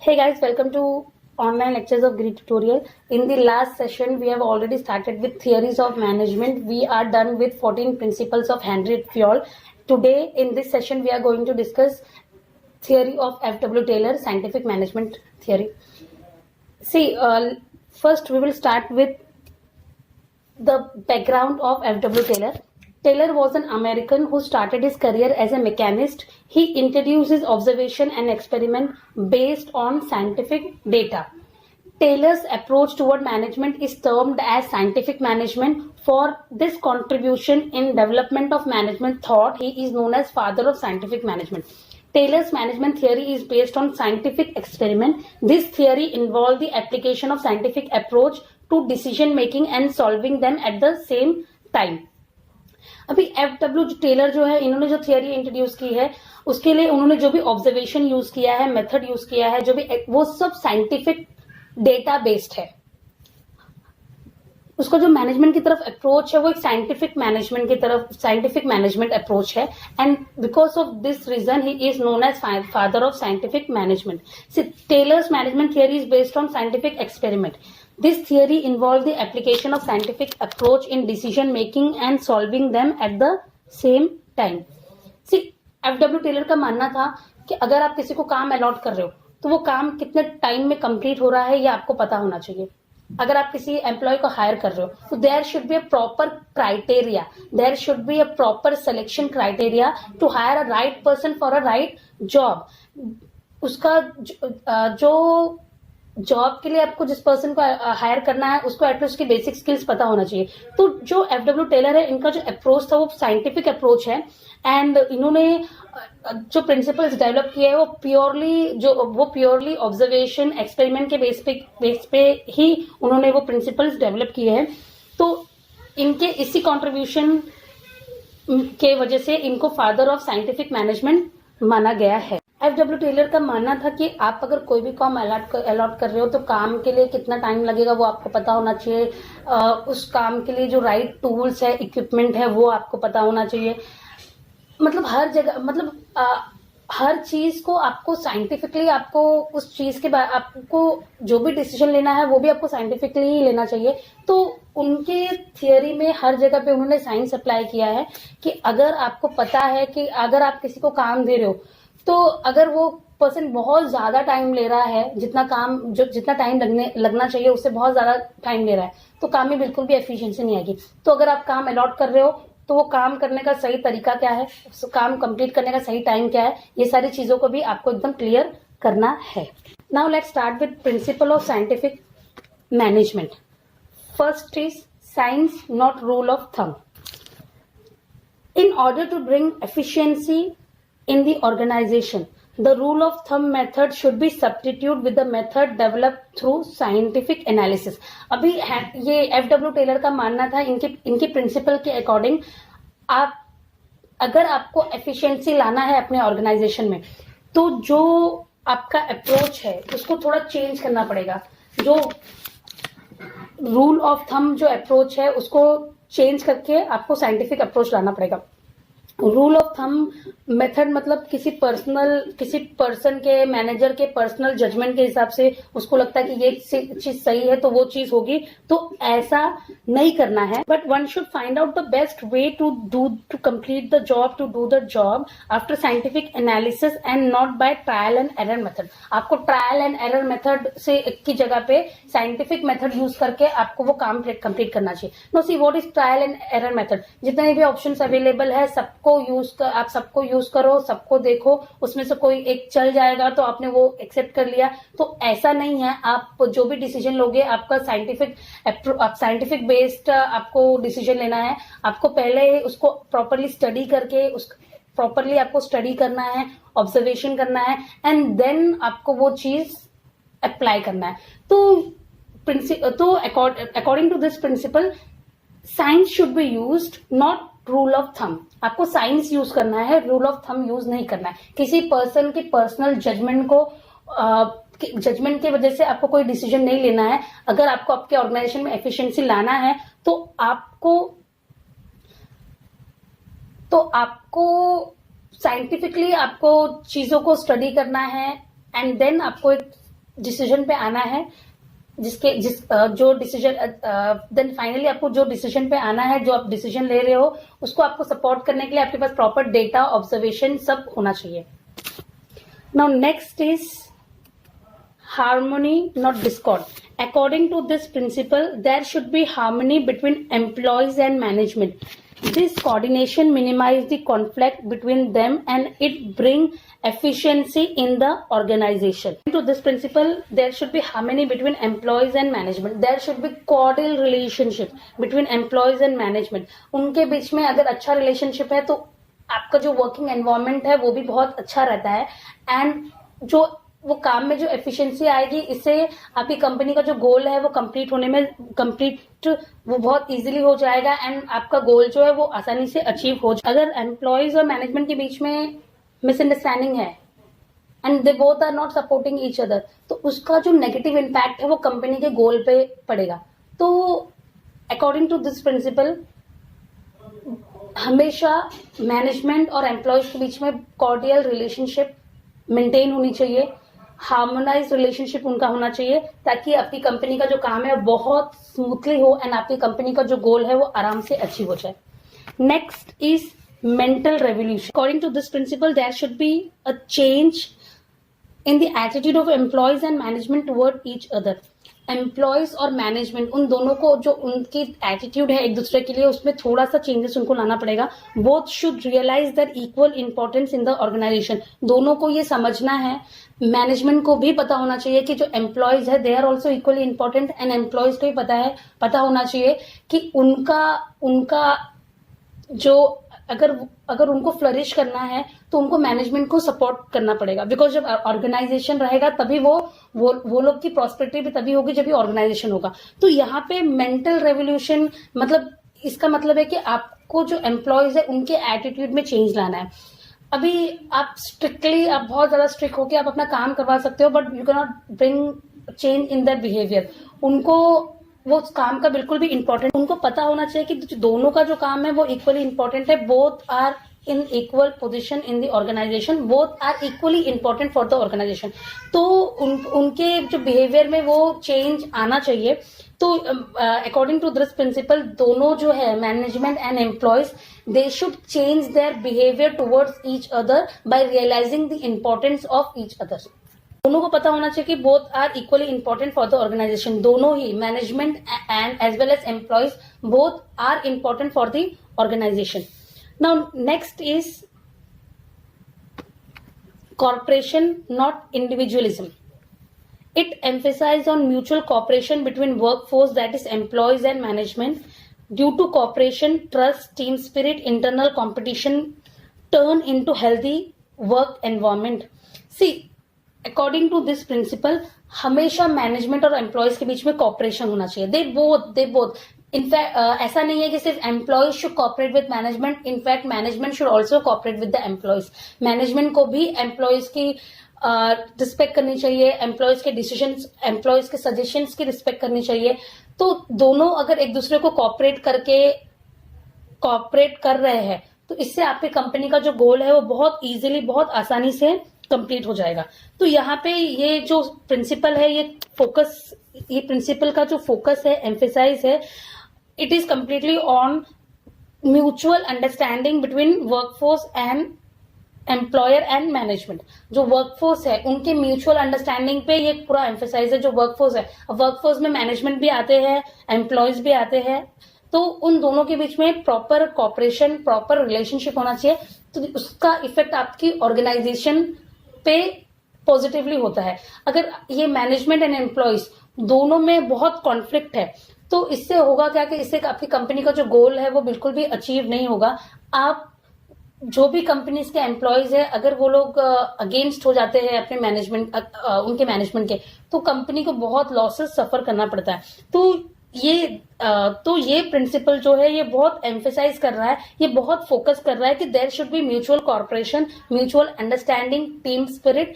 Hey guys, welcome to online lectures of Grid tutorial. In the last session, we have already started with theories of management. We are done with 14 principles of Henry Fayol. Today, in this session, we are going to discuss theory of F.W. Taylor, scientific management theory. See, first we will start with the background of F.W. Taylor. Taylor was an American who started his career as a mechanist. He introduced his observation and experiment based on scientific data. Taylor's approach toward management is termed as scientific management. For this contribution in development of management thought, he is known as father of scientific management. Taylor's management theory is based on scientific experiment. This theory involved the application of scientific approach to decision making and solving them at the same time. अभी F.W. Taylor जो है, इन्होंने जो theory introduce की है उसके लिए उन्होंने जो भी ऑब्जर्वेशन यूज किया है, मेथड यूज किया है, जो भी वो सब साइंटिफिक डेटा बेस्ड है. उसका जो मैनेजमेंट की तरफ अप्रोच है वो एक साइंटिफिक मैनेजमेंट की तरफ साइंटिफिक मैनेजमेंट अप्रोच है. And because of this reason he is known as father of scientific management. Taylor's management theory is based on scientific experiment. This theory involved the application of scientific approach in decision making and solving them at the same time. See, F.W. Taylor का मानना था कि अगर आप किसी को काम allot कर रहे हो तो वो काम कितने टाइम में कंप्लीट हो रहा है ये आपको पता होना चाहिए. अगर आप किसी एम्प्लॉय को हायर कर रहे हो तो there should be a proper criteria, there should be a proper selection criteria to hire a right person for a right job. उसका जो जॉब के लिए आपको जिस पर्सन को हायर करना है उसको एटलीस्ट उसकी बेसिक स्किल्स पता होना चाहिए. तो जो F.W. टेलर है, इनका जो अप्रोच था वो साइंटिफिक अप्रोच है. एंड इन्होंने जो प्रिंसिपल्स डेवलप किए हैं वो प्योरली ऑब्जर्वेशन एक्सपेरिमेंट के बेस पे ही उन्होंने वो प्रिंसिपल्स डेवलप किए हैं. तो इनके इसी कॉन्ट्रीब्यूशन के वजह से इनको फादर ऑफ साइंटिफिक मैनेजमेंट माना गया है. F.W. टेलर का मानना था कि आप अगर कोई भी काम अलॉट कर रहे हो तो काम के लिए कितना टाइम लगेगा वो आपको पता होना चाहिए. उस काम के लिए जो राइट टूल्स है, इक्विपमेंट है, वो आपको पता होना चाहिए. मतलब हर जगह हर चीज को आपको साइंटिफिकली आपको उस चीज के बाद आपको जो भी डिसीजन लेना है वो भी आपको साइंटिफिकली ही लेना चाहिए. तो उनके थियरी में हर जगह पे उन्होंने साइंस अप्लाई किया है कि अगर आपको पता है कि अगर आप किसी को काम दे रहे हो तो अगर वो पर्सन बहुत ज्यादा टाइम ले रहा है, जितना टाइम लगना चाहिए उससे बहुत ज्यादा टाइम ले रहा है तो काम में बिल्कुल भी एफिशिएंसी नहीं आएगी. तो अगर आप काम अलॉट कर रहे हो तो वो काम करने का सही तरीका क्या है, काम कंप्लीट करने का सही टाइम क्या है, ये सारी चीजों को भी आपको एकदम क्लियर करना है. Now let's start with principal of scientific management. First is science not rule of thumb. In order to bring efficiency in the organization, the rule of thumb method should be substituted with the method developed through scientific analysis. अभी ये F.W. Taylor का मानना था इनके principal के according अगर आपको efficiency लाना है अपने ऑर्गेनाइजेशन में तो जो आपका अप्रोच है उसको थोड़ा चेंज करना पड़ेगा. जो रूल ऑफ थंब जो अप्रोच है उसको चेंज करके आपको साइंटिफिक अप्रोच लाना पड़ेगा. रूल ऑफ थंब मेथड मतलब किसी पर्सन के मैनेजर के पर्सनल जजमेंट के हिसाब से उसको लगता है कि ये चीज सही है तो वो चीज होगी, तो ऐसा नहीं करना है. But one should find out the best way to complete the job, to do the job after scientific analysis and not by trial and error method. आपको ट्रायल एंड एरर मेथड से की जगह पे साइंटिफिक मेथड यूज करके आपको वो काम complete करना चाहिए. No see what is trial and error method. जितने भी ऑप्शंस अवेलेबल है आप सबको यूज करो, सबको देखो, उसमें से कोई एक चल जाएगा तो आपने वो एक्सेप्ट कर लिया. तो ऐसा नहीं है. आप जो भी डिसीजन लोगे आपका साइंटिफिक बेस्ड आपको डिसीजन लेना है. आपको पहले उसको प्रॉपरली स्टडी करके प्रॉपरली आपको स्टडी करना है, ऑब्जर्वेशन करना है एंड देन आपको वो चीज अप्लाई करना है. तो according to this principle science should be used, not rule of thumb. आपको साइंस यूज करना है, रूल ऑफ थंब यूज नहीं करना है. किसी पर्सन के पर्सनल जजमेंट की वजह से आपको कोई डिसीजन नहीं लेना है. अगर आपको आपके ऑर्गेनाइजेशन में एफिशिएंसी लाना है तो आपको साइंटिफिकली आपको चीजों को स्टडी करना है एंड देन आपको एक डिसीजन पे आना है, जो डिसीजन देन फाइनली आपको जो डिसीजन पे आना है, जो आप डिसीजन ले रहे हो, उसको आपको सपोर्ट करने के लिए आपके पास प्रॉपर डेटा, ऑब्जर्वेशन सब होना चाहिए. Now next is harmony, not discord. According to this principle, there should be harmony between employees and management. This coordination minimizes the conflict between them and it brings efficiency in the organization. To this principle, there should be harmony between employees and management. There should be cordial relationship between employees and management. उनके बीच में अगर अच्छा relationship है तो आपका जो working environment है वो भी बहुत अच्छा रहता है, and जो वो काम में जो एफिशिएंसी आएगी, इससे आपकी कंपनी का जो गोल है वो कंप्लीट होने में वो बहुत इजीली हो जाएगा एंड आपका गोल जो है वो आसानी से अचीव हो जाएगा. अगर एम्प्लॉयज और मैनेजमेंट के बीच में मिसअंडरस्टैंडिंग है and they both are not supporting each other, तो उसका जो नेगेटिव इम्पैक्ट है वो कंपनी के गोल पे पड़ेगा. तो अकॉर्डिंग टू दिस प्रिंसिपल हमेशा मैनेजमेंट और एम्प्लॉयज के बीच में कॉर्डियल रिलेशनशिप मेंटेन होनी चाहिए, हार्मोनाइज रिलेशनशिप उनका होना चाहिए, ताकि आपकी कंपनी का जो काम है बहुत स्मूथली हो एंड आपकी कंपनी का जो गोल है वो आराम से अचीव हो जाए. Next is mental revolution. According to this principle there should be a change in the attitude of employees and management toward each other. Employees और मैनेजमेंट उन दोनों को जो उनकी एटीट्यूड है एक दूसरे के लिए, उसमें थोड़ा सा चेंजेस उनको लाना पड़ेगा. Both should realise that equal importance in the organisation. दोनों को ये समझना है, मैनेजमेंट को भी पता होना चाहिए कि जो एम्प्लॉयज है they are also equally important and employees को भी पता होना चाहिए कि उनका जो अगर उनको फ्लरिश करना है तो उनको मैनेजमेंट को सपोर्ट करना पड़ेगा. बिकॉज जब ऑर्गेनाइजेशन रहेगा तभी वो लोग की प्रॉस्पेरिटी भी तभी होगी जब ऑर्गेनाइजेशन होगा. तो यहाँ पे मेंटल रेवोल्यूशन मतलब इसका मतलब है कि आपको जो एम्प्लॉयज है उनके एटीट्यूड में चेंज लाना है. अभी आप बहुत ज्यादा स्ट्रिक्ट होकर आप अपना काम करवा सकते हो, but you can not bring change in that behaviour. उनको वो काम का बिल्कुल भी इंपॉर्टेंट, उनको पता होना चाहिए कि दोनों का जो काम है वो इक्वली इंपॉर्टेंट है. Both are in equal position in the organisation, both are equally important for the organisation. तो उनके जो बिहेवियर में वो चेंज आना चाहिए. तो अकॉर्डिंग टू दिस प्रिंसिपल दोनों जो है management and employees they should change their behaviour towards each other by realising the importance of each other. दोनों को पता होना चाहिए कि both are equally important for the organisation. दोनों ही management and as well as employees both are important for the organisation. Now next is corporation not individualism. It emphasizes on mutual cooperation between workforce, that is employees and management. Due to cooperation, trust, team spirit, internal competition turn into healthy work environment. See, according to this principle, हमेशा management और employees के बीच में corporation होना चाहिए. They both in fact ऐसा नहीं है कि सिर्फ employees should cooperate with management. In fact management should also cooperate with the employees. Management को भी एम्प्लॉयज की रिस्पेक्ट करनी चाहिए, एम्प्लॉयज के डिसीजंस, एम्प्लॉयज के सजेशंस की रिस्पेक्ट करनी चाहिए. तो दोनों अगर एक दूसरे को कॉपरेट कर रहे हैं तो इससे आपकी कंपनी का जो गोल है वो बहुत इजीली, बहुत आसानी से कंप्लीट हो जाएगा. तो यहाँ पे ये जो प्रिंसिपल है, ये प्रिंसिपल का जो फोकस है, एम्फेसाइज है, it is completely on mutual understanding between workforce and employer and management. जो वर्कफोर्स है उनके म्यूचुअल अंडरस्टैंडिंग पे ये पूरा एम्फेसाइज है. जो वर्कफोर्स है, वर्कफोर्स में मैनेजमेंट भी आते हैं, एम्प्लॉयज भी आते हैं, तो उन दोनों के बीच में प्रॉपर कॉपरेशन, प्रॉपर रिलेशनशिप होना चाहिए. तो उसका इफेक्ट आपकी ऑर्गेनाइजेशन पे पॉजिटिवली होता है. अगर ये मैनेजमेंट एंड एम्प्लॉयज दोनों में बहुत कॉन्फ्लिक्ट है तो इससे होगा क्या कि इससे आपकी कंपनी का जो गोल है वो बिल्कुल भी अचीव नहीं होगा. आप जो भी कंपनीज के एम्प्लॉयज है अगर वो लोग अगेंस्ट हो जाते हैं अपने मैनेजमेंट, उनके मैनेजमेंट के, तो कंपनी को बहुत लॉसेस सफर करना पड़ता है. तो ये प्रिंसिपल जो है ये बहुत एम्फेसाइज कर रहा है, ये बहुत फोकस कर रहा है कि there should be mutual corporation, mutual understanding, team spirit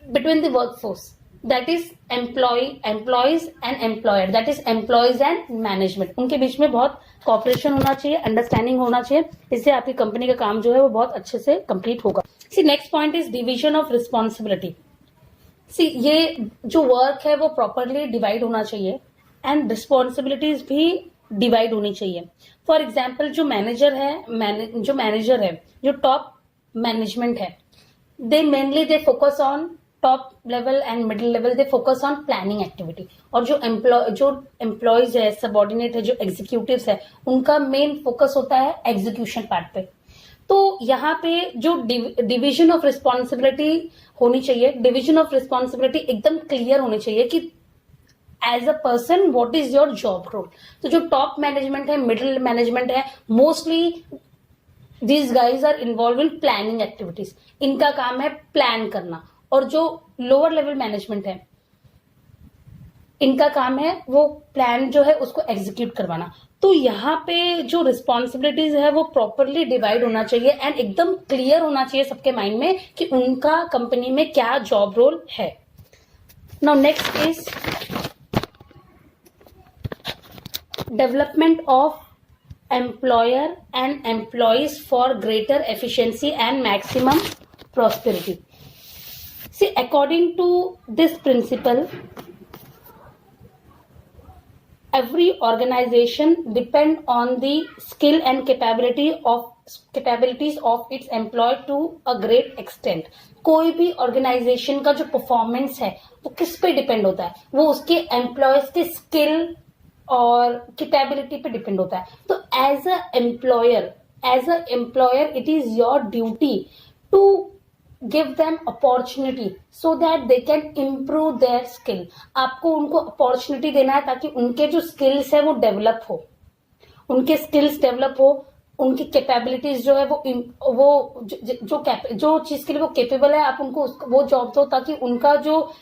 between the workforce. That is employees and employer, that is employees and management. उनके बीच में बहुत कॉपरेशन होना चाहिए, अंडरस्टैंडिंग होना चाहिए. इससे आपकी कंपनी का काम जो है वो बहुत अच्छे से कंप्लीट होगा. See next point is division of responsibility. See ये जो वर्क है वो प्रॉपरली डिवाइड होना चाहिए एंड रिस्पॉन्सिबिलिटीज भी डिवाइड होनी चाहिए. फॉर एग्जाम्पल जो मैनेजर है, जो टॉप मैनेजमेंट है, they mainly they focus on top level and middle level, they focus on planning activity. और जो एम्प्लॉयज है, सबॉर्डिनेट है, जो एग्जीक्यूटिव्स है, उनका मेन फोकस होता है एग्जीक्यूशन पार्ट पे. तो यहाँ पे जो डिवीजन ऑफ रिस्पॉन्सिबिलिटी होनी चाहिए, डिवीजन ऑफ रिस्पॉन्सिबिलिटी एकदम क्लियर होनी चाहिए कि as a person what is your job role. तो जो टॉप मैनेजमेंट है, मिडिल मैनेजमेंट है, mostly these guys are involved in planning activities. इनका काम है प्लान करना. और जो लोअर लेवल मैनेजमेंट है, इनका काम है वो प्लान जो है उसको एग्जीक्यूट करवाना. तो यहाँ पे जो रिस्पॉन्सिबिलिटीज है वो प्रॉपरली डिवाइड होना चाहिए एंड एकदम क्लियर होना चाहिए सबके माइंड में कि उनका कंपनी में क्या जॉब रोल है. Now next is development of employer and employees for greater efficiency and maximum prosperity. See, according to this principle, every organization depend on the skill and capabilities of its employee to a great extent. कोई भी organisation का जो performance है वो किस पे depend होता है? वो उसके एम्प्लॉयज के स्किल और कैपेबिलिटी पे डिपेंड होता है. तो as a employer it is your duty to give them opportunity so that they can improve their skill. आपको उनको अपॉर्चुनिटी देना है ताकि उनके जो स्किल्स है वो डेवलप हो, उनकी कैपेबिलिटीज जो है वो जो चीज के लिए वो केपेबल है, आप उनको वो जॉब दो ताकि उनका जो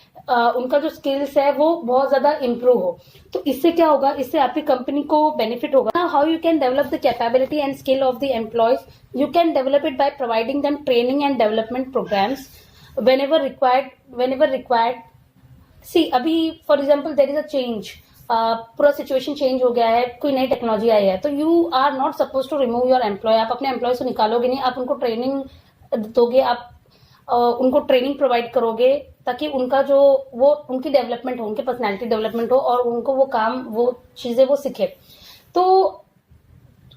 स्किल्स है वो बहुत ज्यादा इम्प्रूव हो. तो इससे क्या होगा? इससे आपकी कंपनी को बेनिफिट होगा. How you can develop the capability and skill of the employees? You can develop it by providing them training and development programmes whenever required. See अभी for example there is a change, पूरा situation change हो गया है, कोई नई technology आई है, तो you are not suppose to remove your employee. आप अपने एम्प्लॉयज को निकालोगे नहीं, आप उनको ट्रेनिंग दोगे, आप उनको ट्रेनिंग प्रोवाइड करोगे ताकि उनका जो वो उनकी डेवलपमेंट हो, उनकी पर्सनैलिटी डेवलपमेंट हो और उनको वो चीजें वो सीखे. तो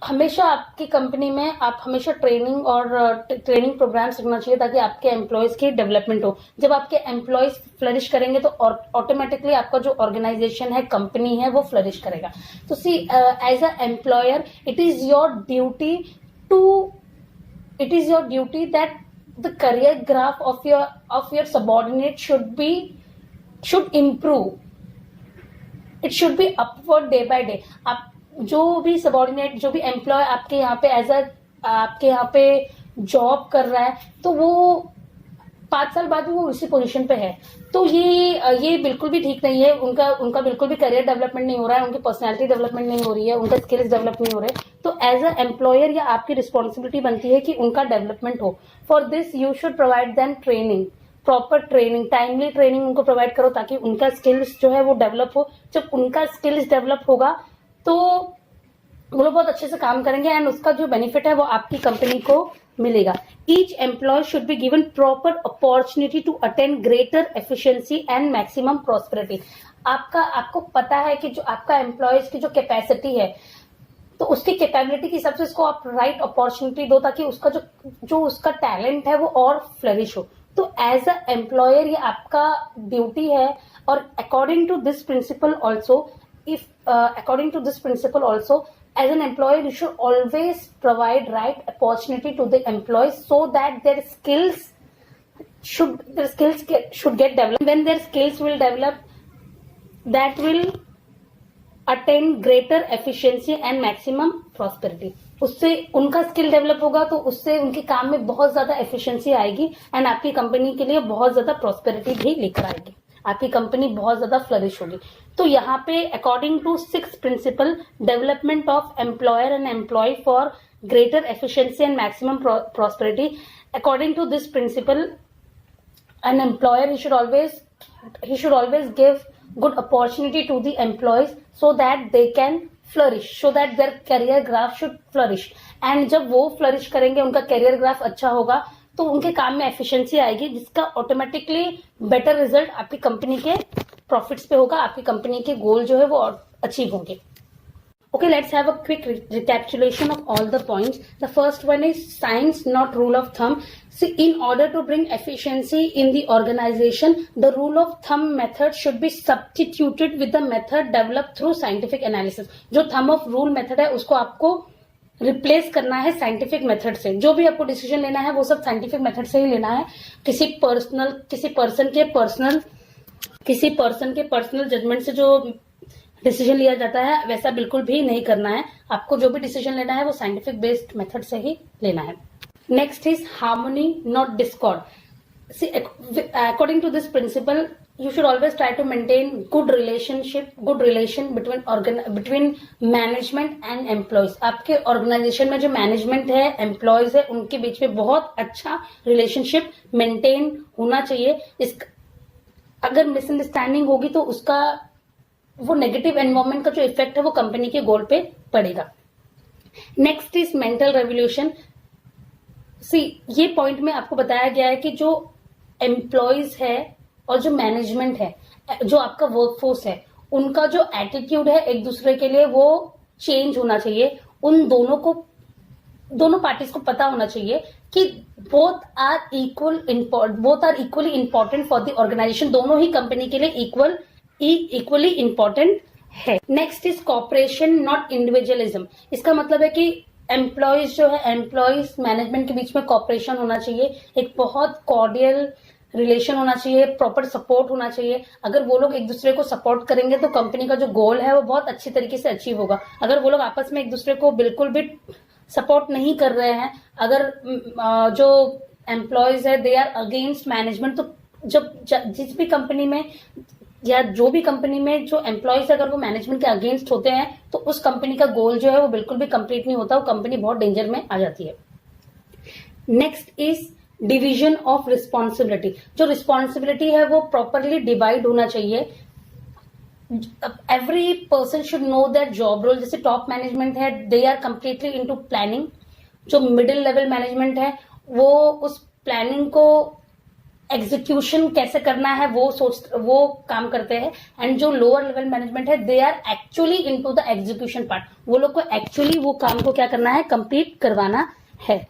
हमेशा आपकी कंपनी में आप हमेशा ट्रेनिंग प्रोग्राम्स रखना चाहिए ताकि आपके एम्प्लॉयज की डेवलपमेंट हो. जब आपके एम्प्लॉयज फ्लरिश करेंगे तो ऑटोमेटिकली आपका जो ऑर्गेनाइजेशन है, कंपनी है, वो फ्लरिश करेगा. तो see as a employer it is your duty that the career graph of your subordinate should improve. It should be upward day by day. आप जो भी सबॉर्डिनेट, जो भी एम्प्लॉय आपके यहाँ पे जॉब कर रहा है, तो वो 5 साल बाद वो उसी पोजीशन पे है. तो ये बिल्कुल भी ठीक नहीं है. उनका बिल्कुल भी करियर डेवलपमेंट नहीं हो रहा है, उनकी पर्सनैलिटी डेवलपमेंट नहीं हो रही है, उनका स्किल्स डेवलप नहीं हो रहे. तो एज अ एम्प्लॉयर या आपकी रिस्पॉन्सिबिलिटी बनती है कि उनका डेवलपमेंट हो. For this you should provide them training, proper training, timely training उनको प्रोवाइड करो ताकि उनका स्किल्स जो है वो डेवलप हो. जब उनका स्किल्स डेवलप होगा तो वो लोग बहुत अच्छे से काम करेंगे एंड उसका जो बेनिफिट है वो आपकी कंपनी को मिलेगा. Each employee should be given proper opportunity to attain greater efficiency and maximum prosperity. आपको पता है कि जो आपका एम्प्लॉयज की जो कैपेसिटी है, तो उसकी कैपेबिलिटी के हिसाब से उसको आप राइट अपॉर्चुनिटी दो ताकि उसका जो उसका टैलेंट है वो और फ्लरिश हो. तो एज अ एम्प्लॉयर ये आपका ड्यूटी है. और according to this principle also as an employer you should always provide right opportunity to the employees so that their skills should get developed. When their skills will develop, that will attain greater efficiency and maximum prosperity. उससे उनका skill develop होगा तो उससे उनके काम में बहुत ज्यादा एफिशिएंसी आएगी एंड आपकी कंपनी के लिए बहुत ज्यादा प्रॉस्पेरिटी भी लेकर आएगी. आपकी कंपनी बहुत ज्यादा फ्लरिश होगी. तो यहाँ पे according to 6th principle, development of employer and employee for greater efficiency and maximum prosperity. According to this principle, an employer he should always give good opportunity to the employees so that they can flourish, so that their career graph should flourish. And जब वो flourish करेंगे, उनका career graph अच्छा होगा, तो उनके काम में एफिशिएंसी आएगी, जिसका ऑटोमेटिकली बेटर रिजल्ट आपकी कंपनी के प्रॉफिट्स पे होगा, आपकी कंपनी के गोल जो है वो अचीव होंगे. Okay, let's have a quick recapitulation of all the points. The first one is science, not rule of thumb. See, in order to bring efficiency in the organization, the rule of thumb method should be substituted with the method developed through scientific analysis. जो thumb of rule method है उसको आपको replace करना है scientific method से. जो भी आपको डिसीजन लेना है वो सब साइंटिफिक मेथड से ही लेना है. किसी पर्सन के पर्सनल जजमेंट से जो डिसीजन लिया जाता है वैसा बिल्कुल भी नहीं करना है. आपको जो भी डिसीजन लेना है वो साइंटिफिक बेस्ड मेथड से ही लेना है. Next is harmony not discord. See according to this principle you should always try to maintain good relation between management and employees. आपके ऑर्गेनाइजेशन में जो मैनेजमेंट है, एम्प्लॉयज है, उनके बीच में बहुत अच्छा रिलेशनशिप मेंटेन होना चाहिए. अगर मिसअंडरस्टैंडिंग होगी तो उसका वो नेगेटिव एनवायरमेंट का जो इफेक्ट है वो कंपनी के गोल पे पड़ेगा. Next is mental revolution. ये पॉइंट में आपको बताया गया है कि जो एम्प्लॉयज है और जो मैनेजमेंट है, जो आपका वर्कफोर्स है, उनका जो एटीट्यूड है एक दूसरे के लिए वो चेंज होना चाहिए. उन दोनों पार्टीज को पता होना चाहिए कि both are equally important for the organisation. दोनों ही कंपनी के लिए इक्वली इंपॉर्टेंट है. Next is cooperation not individualism. इसका मतलब है कि एम्प्लॉयज जो है, एम्प्लॉयज मैनेजमेंट के बीच में कॉपरेशन होना चाहिए, एक बहुत कॉर्डियल रिलेशन होना चाहिए, प्रॉपर सपोर्ट होना चाहिए. अगर वो लोग एक दूसरे को सपोर्ट करेंगे तो कंपनी का जो गोल है वो बहुत अच्छी तरीके से अचीव होगा. अगर वो लोग आपस में एक दूसरे को बिल्कुल भी सपोर्ट नहीं कर रहे हैं, अगर जो एम्प्लॉयज है दे आर अगेंस्ट मैनेजमेंट, तो जिस भी कंपनी में या जो भी कंपनी में जो एम्प्लॉयज अगर वो मैनेजमेंट के अगेंस्ट होते हैं तो उस कंपनी का गोल जो है वो बिल्कुल भी कंप्लीट नहीं होता, वो कंपनी बहुत डेंजर में आ जाती है. Next is division of responsibility. जो रिस्पॉन्सिबिलिटी है वो प्रॉपरली डिवाइड होना चाहिए. Every person should know that job role. जैसे टॉप मैनेजमेंट है, they are completely into planning. जो मिडिल लेवल मैनेजमेंट है वो उस प्लानिंग को एग्जीक्यूशन कैसे करना है वो काम करते हैं. एंड जो लोअर लेवल मैनेजमेंट है they are actually into the execution part. वो लोग को एक्चुअली वो काम को क्या करना है, कंप्लीट करवाना है.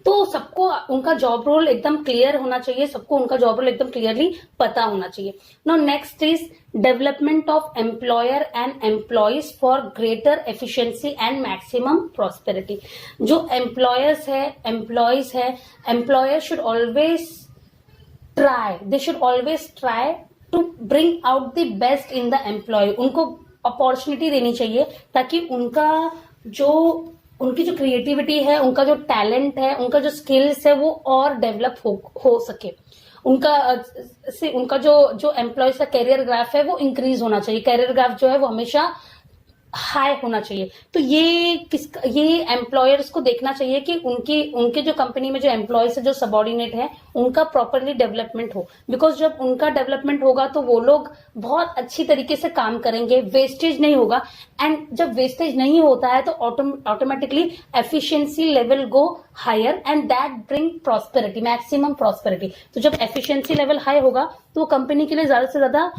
तो सबको उनका जॉब रोल एकदम क्लियर होना चाहिए, सबको उनका जॉब रोल एकदम क्लियरली पता होना चाहिए. Now next is development of employer and employees for greater efficiency and maximum prosperity. जो एम्प्लॉयर्स है, एम्प्लॉयज है, employer should always try to bring out the best in the employ. उनको opportunity देनी चाहिए ताकि उनकी जो क्रिएटिविटी है, उनका जो टैलेंट है, उनका जो स्किल्स है वो और डेवलप हो सके. उनका जो एम्प्लॉयज का कैरियर ग्राफ है वो इंक्रीज होना चाहिए. कैरियर ग्राफ जो है वो हमेशा हाई होना चाहिए. तो ये एम्प्लॉयर्स को देखना चाहिए कि उनके जो कंपनी में जो एम्प्लॉयज है, जो सबऑर्डिनेट है, उनका प्रॉपरली डेवलपमेंट हो. बिकॉज जब उनका डेवलपमेंट होगा तो वो लोग बहुत अच्छी तरीके से काम करेंगे, वेस्टेज नहीं होगा. एंड जब वेस्टेज नहीं होता है तो automatically efficiency level go higher and that bring prosperity, maximum prosperity. तो जब एफिशिएंसी लेवल हाई होगा तो वो कंपनी के लिए ज्यादा से ज्यादा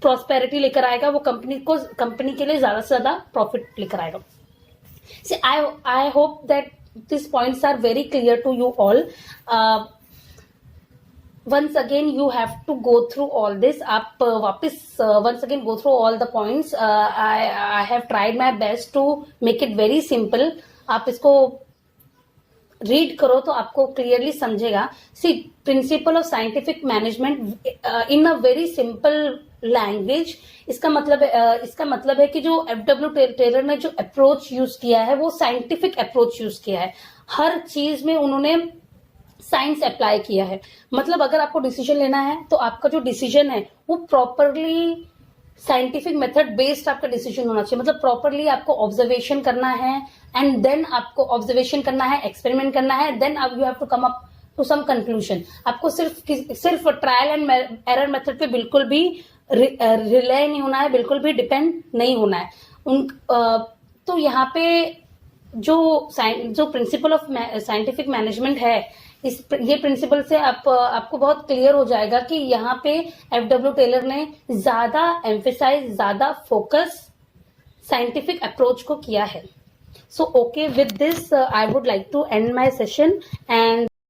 प्रॉस्पेरिटी लेकर आएगा, वो कंपनी के लिए ज्यादा से ज्यादा प्रॉफिट लेकर आएगा. I hope that this points are very clear to you all. once again you have to go through all this. आप वापस once again go through all the points. I have tried my best to make it very simple. आप इसको read करो तो आपको clearly समझेगा. See principle of scientific management in a very simple language. इसका मतलब है कि जो FW टेलर ने जो अप्रोच यूज किया है वो साइंटिफिक अप्रोच यूज किया है. हर चीज में उन्होंने साइंस अप्लाई किया है. मतलब अगर आपको डिसीजन लेना है तो आपका जो डिसीजन है वो प्रॉपरली साइंटिफिक मेथड बेस्ड आपका डिसीजन होना चाहिए. मतलब प्रॉपरली आपको ऑब्जर्वेशन करना है एंड देन आपको ऑब्जर्वेशन करना है, एक्सपेरिमेंट करना है, then you have to come up to some conclusion. आपको सिर्फ ट्रायल एंड एरर मेथड पे बिल्कुल भी रिले नहीं होना है, बिल्कुल भी डिपेंड नहीं होना है. तो यहाँ पे जो प्रिंसिपल ऑफ साइंटिफिक मैनेजमेंट है ये प्रिंसिपल से आपको बहुत क्लियर हो जाएगा कि यहाँ पे FW टेलर ने ज्यादा एम्फेसाइज, ज्यादा फोकस साइंटिफिक अप्रोच को किया है. So okay, with this I would like to end my session, and